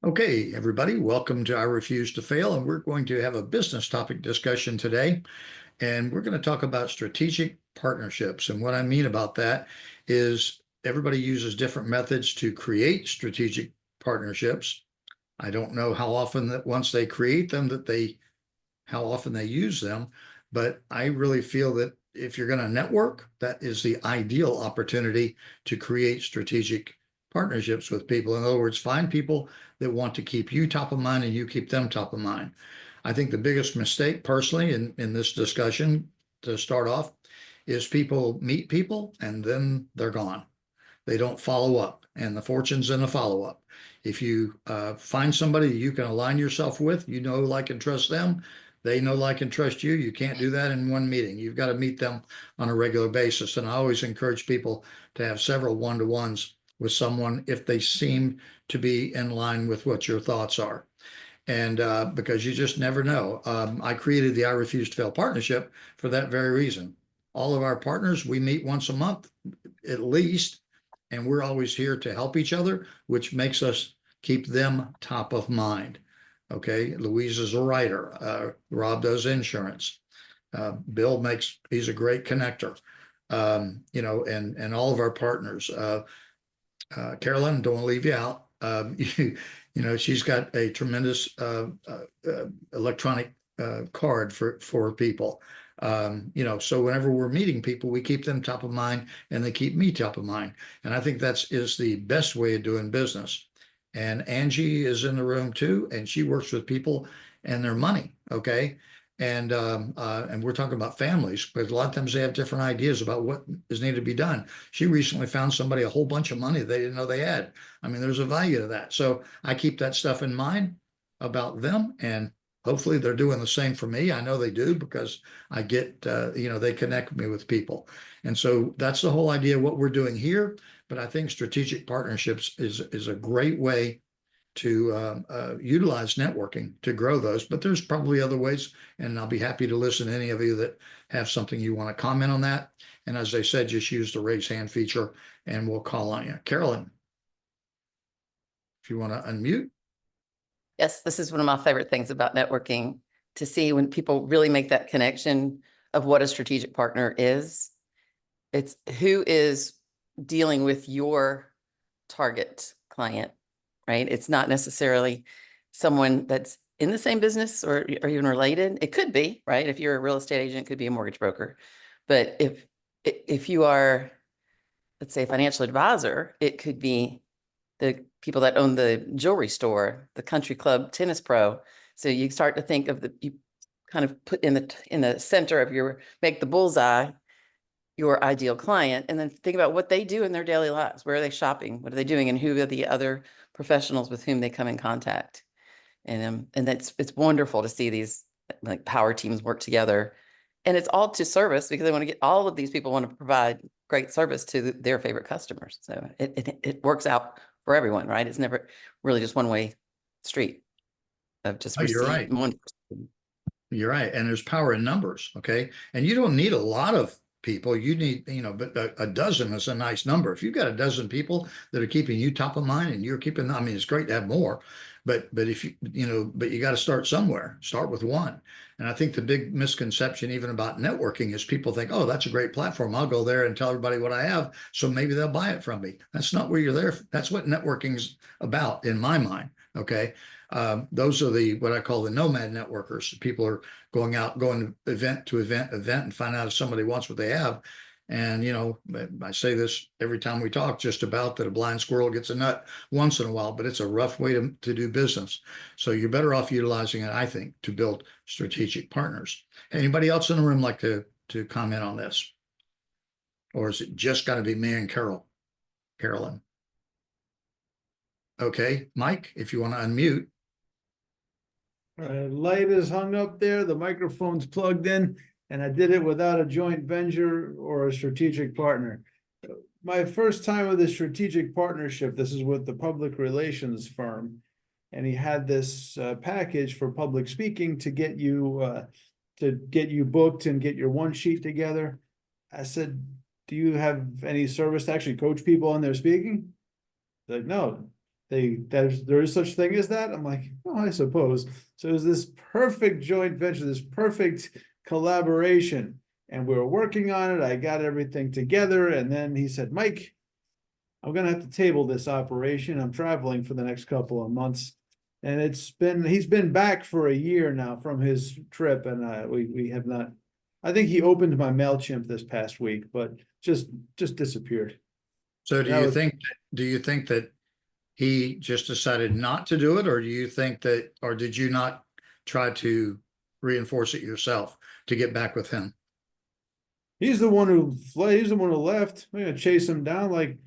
Okay, everybody, welcome to I Refuse to Fail, and we're going to have a business topic discussion today, and we're going to talk about strategic partnerships. And what I mean about that is everybody uses different methods to create strategic partnerships. I don't know how often that once they create them how often they use them, but I really feel that if you're going to network, that is the ideal opportunity to create strategic partnerships with people. In other words, find people that want to keep you top of mind and you keep them top of mind. I think the biggest mistake personally in this discussion to start off is people meet people and then they're gone. They don't follow up, and the fortune's in the follow up. If you find somebody you can align yourself with, you know, like, and trust them, they know, like, and trust you. You can't do that in one meeting. You've got to meet them on a regular basis. And I always encourage people to have several one-to-ones with someone if they seem to be in line with what your thoughts are. And because you just never know. I created the I Refuse to Fail partnership for that very reason. All of our partners, we meet once a month at least, and we're always here to help each other, which makes us keep them top of mind. Okay, Louise is a writer. Rob does insurance. Bill he's a great connector. And all of our partners. Carolyn, don't leave you out. She's got a tremendous electronic card for people. So whenever we're meeting people, we keep them top of mind and they keep me top of mind. And I think is the best way of doing business. And Angie is in the room too, and she works with people and their money. Okay. And we're talking about families, but a lot of times they have different ideas about what is needed to be done. She recently found somebody a whole bunch of money they didn't know they had. I mean, there's a value to that. So I keep that stuff in mind about them, and hopefully they're doing the same for me. I know they do because I get, they connect me with people. And so that's the whole idea of what we're doing here. But I think strategic partnerships is a great way to utilize networking to grow those. But there's probably other ways, and I'll be happy to listen to any of you that have something you want to comment on that. And as I said, just use the raise hand feature and we'll call on you. Carolyn, if you want to unmute. Yes, this is one of my favorite things about networking, to see when people really make that connection of what a strategic partner is. It's who is dealing with your target client, right? It's not necessarily someone that's in the same business or even related. It could be, right? If you're a real estate agent, it could be a mortgage broker. But if you are, let's say, a financial advisor, it could be the people that own the jewelry store, the country club tennis pro. So you start to think of you kind of put in the center of make the bullseye your ideal client, and then think about what they do in their daily lives. Where are they shopping? What are they doing? And who are the other professionals with whom they come in contact? And it's wonderful to see these like power teams work together. And it's all to service, because they want to get, all of these people want to provide great service to their favorite customers. So it works out for everyone, right? It's never really just one way street of just You're right. one. You're right. And there's power in numbers. Okay. And you don't need a lot of people. You need, but a dozen is a nice number. If you've got a dozen people that are keeping you top of mind and you're keeping, I mean, it's great to have more, but if but you got to start somewhere. Start with one. And I think the big misconception even about networking is people think, oh, that's a great platform. I'll go there and tell everybody what I have, so maybe they'll buy it from me. That's not where you're there. That's what networking's about in my mind. Okay. Those are what I call the nomad networkers. People are going event to event and find out if somebody wants what they have. And, I say this every time we talk, just about, that a blind squirrel gets a nut once in a while, but it's a rough way to do business. So you're better off utilizing it, I think, to build strategic partners. Anybody else in the room like to comment on this? Or is it just got to be me and Carolyn? Okay, Mike, if you want to unmute. Light is hung up there, the microphone's plugged in, and I did it without a joint venture or a strategic partner. My first time with a strategic partnership, this is with the public relations firm, and he had this package for public speaking to get you booked and get your one sheet together. I said, do you have any service to actually coach people on their speaking? They're like, no. there is such thing as that. I'm like, oh, I suppose. So it was this perfect joint venture, this perfect collaboration, and we were working on it. I got everything together, and then he said, Mike, I'm gonna have to table this operation. I'm traveling for the next couple of months. And he's been back for a year now from his trip, and we have not. I think he opened my MailChimp this past week, but just disappeared. So do That you was- think that he just decided not to do it, or do you think that, or did you not try to reinforce it yourself to get back with him? He's the one who he's the one who left. I'm gonna chase him down. Like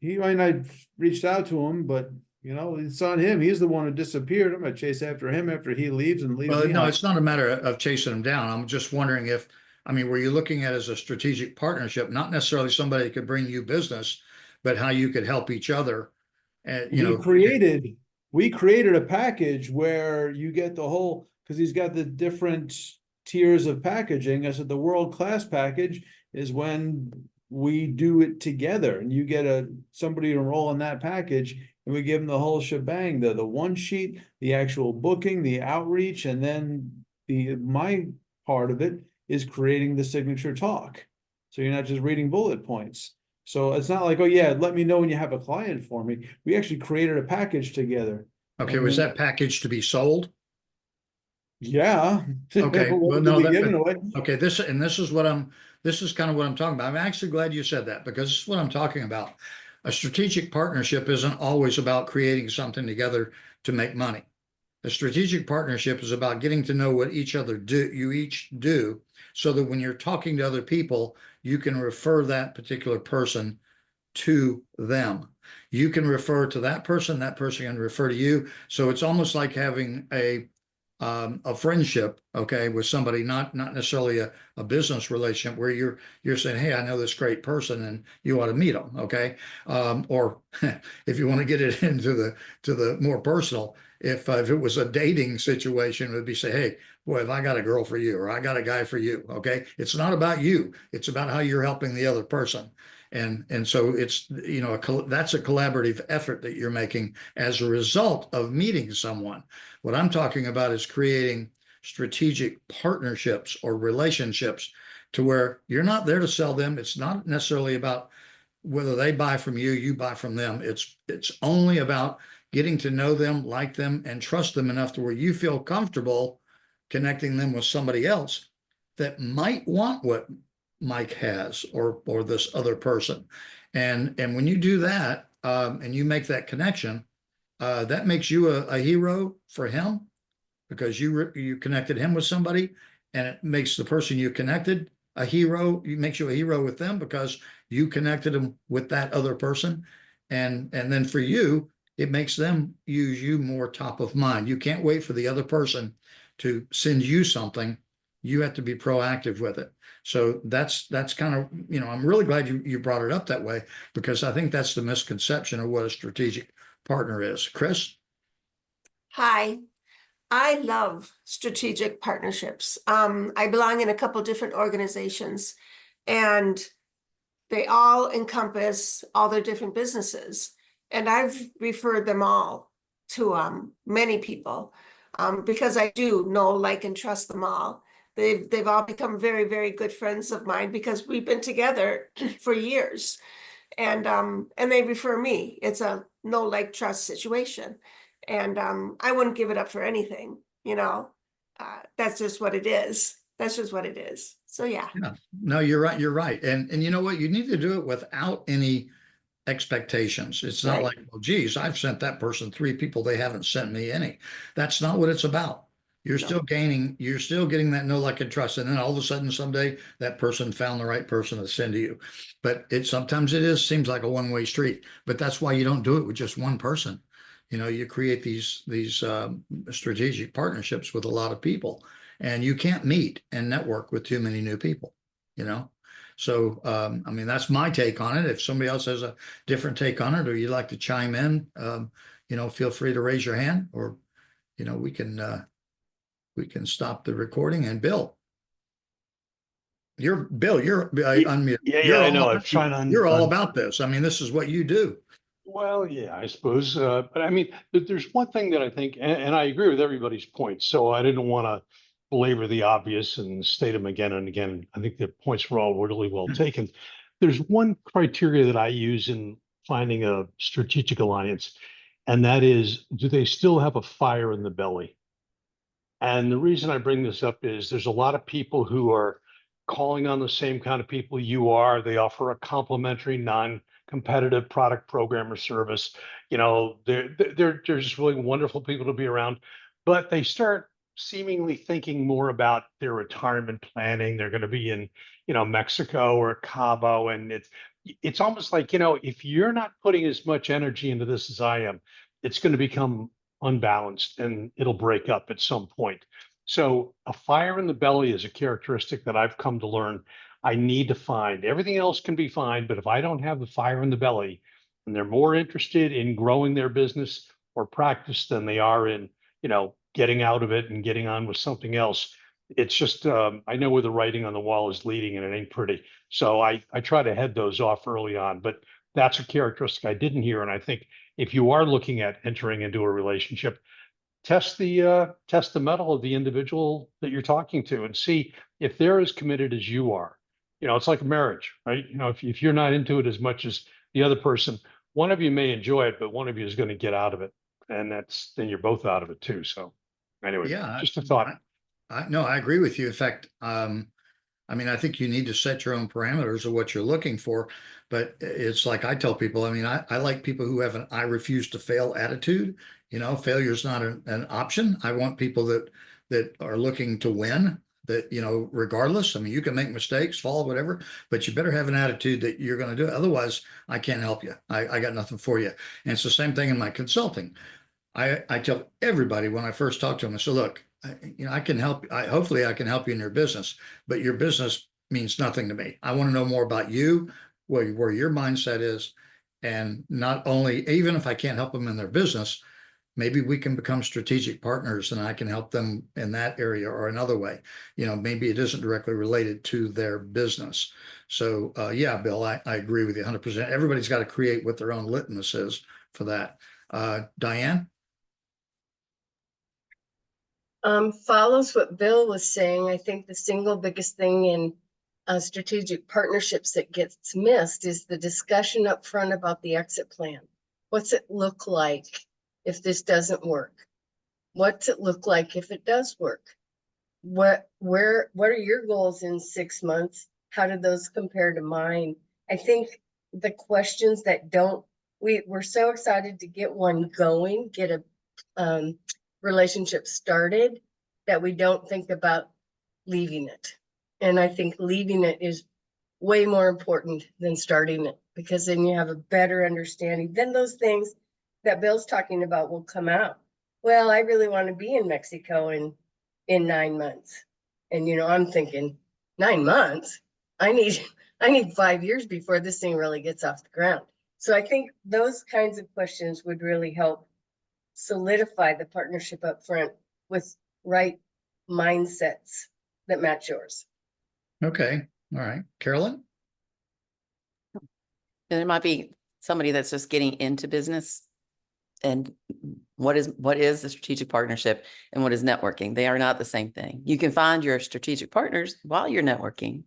I reached out to him, but it's on him. He's the one who disappeared. I'm gonna chase after him after he leaves and leaves Well, me no, out. it's not a matter of chasing him down. I'm just wondering if, I mean, were you looking at it as a strategic partnership, not necessarily somebody that could bring you business, but how you could help each other? And, We created a package where you get the whole, because he's got the different tiers of packaging. I said the world-class package is when we do it together and you get somebody to enroll in that package, and we give them the whole shebang, the one sheet, the actual booking, the outreach, and then my part of it is creating the signature talk. So you're not just reading bullet points. So it's not like, oh yeah, let me know when you have a client for me. We actually created a package together. Okay, And was then- that package to be sold? Yeah. Okay, What well, would no, we be that- giving away? Okay, this is kind of what I'm talking about. I'm actually glad you said that, because this is what I'm talking about. A strategic partnership isn't always about creating something together to make money. A strategic partnership is about getting to know what you each do, so that when you're talking to other people, you can refer that particular person to them. You can refer to that person can refer to you. So it's almost like having a friendship, okay, with somebody, not necessarily a business relationship where you're saying, hey, I know this great person and you ought to meet them, okay? Or if you want to get it into the more personal, if it was a dating situation, it would be say, hey, boy, have I got a girl for you, or I got a guy for you, okay? It's not about you. It's about how you're helping the other person. And so it's, that's a collaborative effort that you're making as a result of meeting someone. What I'm talking about is creating strategic partnerships or relationships to where you're not there to sell them. It's not necessarily about whether they buy from you, you buy from them. It's only about getting to know them, like them, and trust them enough to where you feel comfortable connecting them with somebody else that might want what Mike has, or this other person. And when you do that, and you make that connection, that makes you a hero for him, because you connected him with somebody, and it makes the person you connected a hero. It makes you a hero with them because you connected them with that other person. And then for you, it makes them use you more top of mind. You can't wait for the other person to send you something. You have to be proactive with it. So that's kind of, I'm really glad you brought it up that way, because I think that's the misconception of what a strategic partner is. Chris? Hi, I love strategic partnerships. I belong in a couple different organizations, and they all encompass all their different businesses. And I've referred them all to many people because I do know, like, and trust them all. They've all become very, very good friends of mine because we've been together for years. And they refer me. It's a know, like, trust situation. And I wouldn't give it up for anything, that's just what it is. That's just what it is. So yeah. No, you're right. You're right. And you know what? You need to do it without any expectations. It's not Right. like, well, geez, I've sent that person 3 people. They haven't sent me any. That's not what it's about. You're No. still getting that know, like, and trust. And then all of a sudden someday that person found the right person to send to you. But sometimes seems like a one-way street, but that's why you don't do it with just one person. You create these strategic partnerships with a lot of people, and you can't meet and network with too many new people, So, I mean, that's my take on it. If somebody else has a different take on it, or you'd like to chime in, feel free to raise your hand, or, we can stop the recording. And Bill, you're unmuted. Yeah, I know. I'm trying to. You're all about this. I mean, this is what you do. Well, yeah, I suppose, but I mean, there's one thing that I think, and I agree with everybody's points, so I didn't want to belabor the obvious and state them again and again. I think the points were all really well taken. There's one criteria that I use in finding a strategic alliance, and that is, do they still have a fire in the belly? And the reason I bring this up is there's a lot of people who are calling on the same kind of people you are. They offer a complimentary, non-competitive product, program, or service. You know, they're just really wonderful people to be around. But they start seemingly thinking more about their retirement planning. They're going to be in, Mexico or Cabo, and it's almost like, if you're not putting as much energy into this as I am, it's going to become unbalanced and it'll break up at some point. So a fire in the belly is a characteristic that I've come to learn I need to find. Everything else can be fine, but if I don't have the fire in the belly and they're more interested in growing their business or practice than they are in, getting out of it and getting on with something else, it's just I know where the writing on the wall is leading and it ain't pretty. So I try to head those off early on, but that's a characteristic I didn't hear. And I think if you are looking at entering into a relationship, test the mettle of the individual that you're talking to and see if they're as committed as you are. It's like a marriage, right? If you're not into it as much as the other person, one of you may enjoy it, but one of you is going to get out of it, and then you're both out of it too. So anyway, Yeah, just a thought. no, I agree with you. In fact, I mean, I think you need to set your own parameters of what you're looking for, but it's like I tell people, I mean, I like people who have an I refuse to fail attitude. Failure is not an option. I want people that are looking to win, that, regardless. I mean, you can make mistakes, fall, whatever, but you better have an attitude that you're going to do it. Otherwise, I can't help you. I got nothing for you. And it's the same thing in my consulting. I tell everybody when I first talk to them, I say, look, I can help. Hopefully I can help you in your business, but your business means nothing to me. I want to know more about you, where your mindset is. And not only, even if I can't help them in their business, maybe we can become strategic partners and I can help them in that area or another way. Maybe it isn't directly related to their business. So yeah, Bill, I agree with you 100%. Everybody's got to create what their own litmus is for that. Diane? Follows what Bill was saying. I think the single biggest thing in strategic partnerships that gets missed is the discussion up front about the exit plan. What's it look like if this doesn't work? What's it look like if it does work? What are your goals in 6 months? How do those compare to mine? I think the questions that we're so excited to get one going, get a relationship started, that we don't think about leaving it. And I think leaving it is way more important than starting it, because then you have a better understanding. Then those things that Bill's talking about will come out. Well, I really want to be in Mexico in 9 months. And I'm thinking, 9 months? I need 5 years before this thing really gets off the ground. So I think those kinds of questions would really help solidify the partnership up front with right mindsets that match yours. Okay. All right. Carolyn? And there might be somebody that's just getting into business. And what is the strategic partnership and what is networking? They are not the same thing. You can find your strategic partners while you're networking,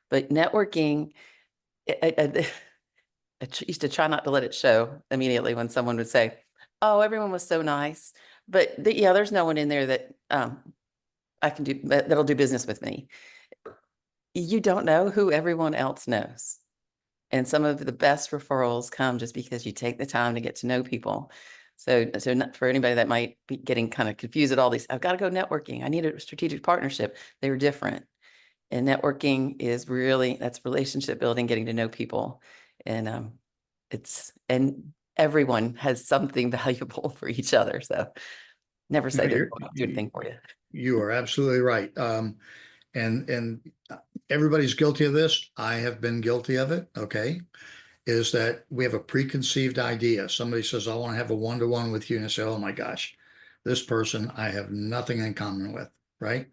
but networking, I used to try not to let it show immediately when someone would say, oh, everyone was so nice. But yeah, there's no one in there that I can do that'll do business with me. You don't know who everyone else knows. And some of the best referrals come just because you take the time to get to know people. So not for anybody that might be getting kind of confused at all these, I've got to go networking. I need a strategic partnership. They were different. And networking is that's relationship building, getting to know people. And and everyone has something valuable for each other. So never say that I'll do anything for you. You are absolutely right. And everybody's guilty of this. I have been guilty of it. Okay. Is that we have a preconceived idea. Somebody says, I want to have a one-to-one with you. And I say, oh my gosh, this person I have nothing in common with, right?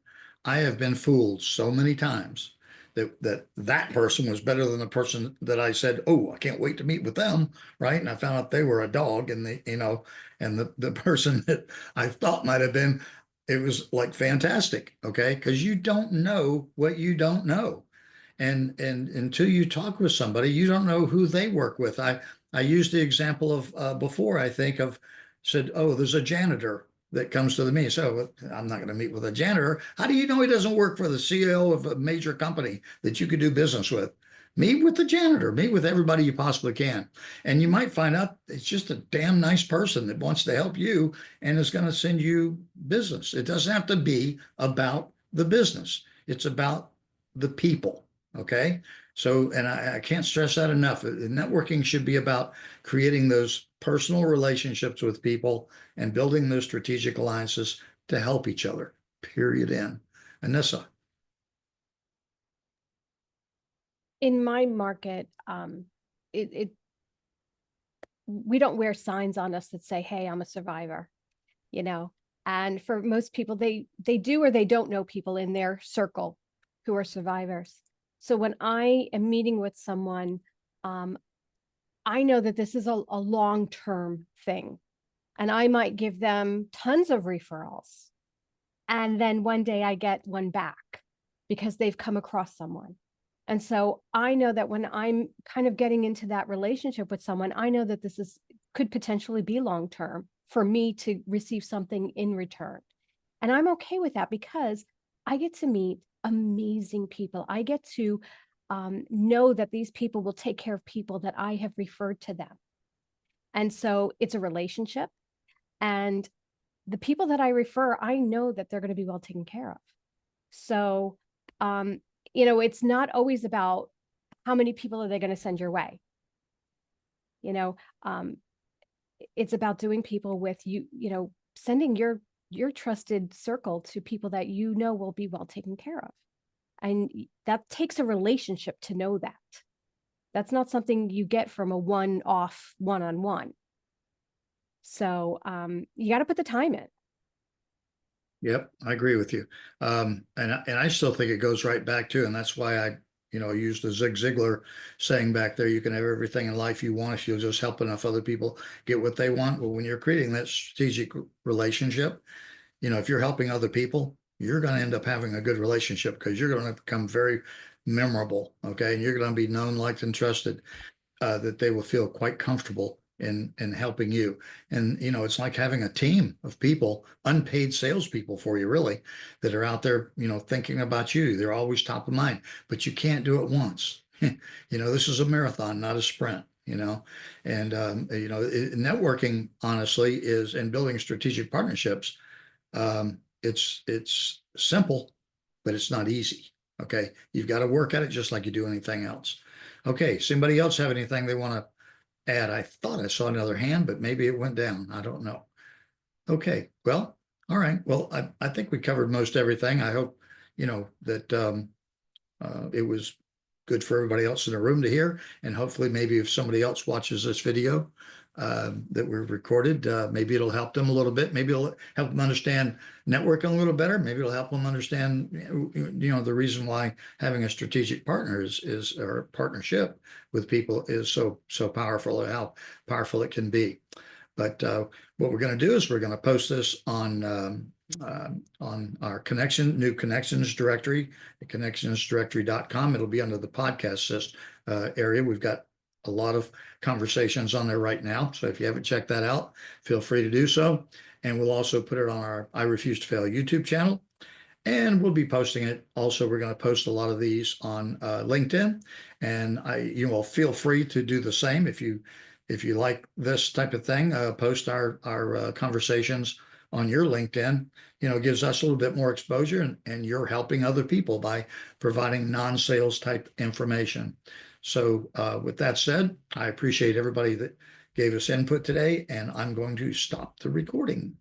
I have been fooled so many times that person was better than the person that I said, oh, I can't wait to meet with them, right? And I found out they were a dog, and and the person that I thought might have been, it was like fantastic, okay? Because you don't know what you don't know. And until you talk with somebody, you don't know who they work with. I used the example of before, I think, of said, oh, there's a janitor that comes to the meeting. So I'm not going to meet with a janitor. How do you know he doesn't work for the CEO of a major company that you could do business with? Meet with the janitor, meet with everybody you possibly can. And you might find out it's just a damn nice person that wants to help you and is going to send you business. It doesn't have to be about the business. It's about the people. Okay. So, and I can't stress that enough. Networking should be about creating those personal relationships with people and building those strategic alliances to help each other, period. In Anissa. In my market, we don't wear signs on us that say, hey, I'm a survivor, and for most people, they do or they don't know people in their circle who are survivors. So when I am meeting with someone, I know that this is a long-term thing, and I might give them tons of referrals. And then one day I get one back because they've come across someone. And so I know that when I'm kind of getting into that relationship with someone, I know that this could potentially be long-term for me to receive something in return. And I'm okay with that because I get to meet amazing people. I get to know that these people will take care of people that I have referred to them. And so it's a relationship. And the people that I refer, I know that they're going to be well taken care of. So, it's not always about how many people are they going to send your way. It's about doing people with you, sending your trusted circle to people that will be well taken care of. And that takes a relationship to know that. That's not something you get from a one-off, one-on-one. So you got to put the time in. Yep, I agree with you. And I still think it goes right back to, and that's why I used the Zig Ziglar saying back there, you can have everything in life you want if you'll just help enough other people get what they want. Well, when you're creating that strategic relationship, if you're helping other people, you're going to end up having a good relationship because you're going to become very memorable. Okay. And you're going to be known, liked, and trusted, that they will feel quite comfortable in helping you. And, it's like having a team of people, unpaid salespeople for you, really, that are out there, thinking about you. They're always top of mind, but you can't do it once. This is a marathon, not a sprint. And networking, honestly, is, and building strategic partnerships. It's simple, but it's not easy. Okay. You've got to work at it just like you do anything else. Okay. Somebody else have anything they want to add? I thought I saw another hand, but maybe it went down. I don't know. Okay. Well, all right. Well, I think we covered most everything. I hope, that it was good for everybody else in the room to hear. And hopefully maybe if somebody else watches this video that we've recorded, maybe it'll help them a little bit. Maybe it'll help them understand networking a little better. Maybe it'll help them understand, the reason why having a strategic partner is or partnership with people is so powerful, or how powerful it can be. But what we're going to do is we're going to post this on our new connections directory, connectionsdirectory.com. It'll be under the podcast area. We've got a lot of conversations on there right now. So if you haven't checked that out, feel free to do so. And we'll also put it on our I Refuse to Fail YouTube channel. And we'll be posting it. Also, we're going to post a lot of these on LinkedIn. And feel free to do the same. If you like this type of thing, post our conversations on your LinkedIn. It gives us a little bit more exposure, and you're helping other people by providing non-sales type information. So with that said, I appreciate everybody that gave us input today, and I'm going to stop the recording.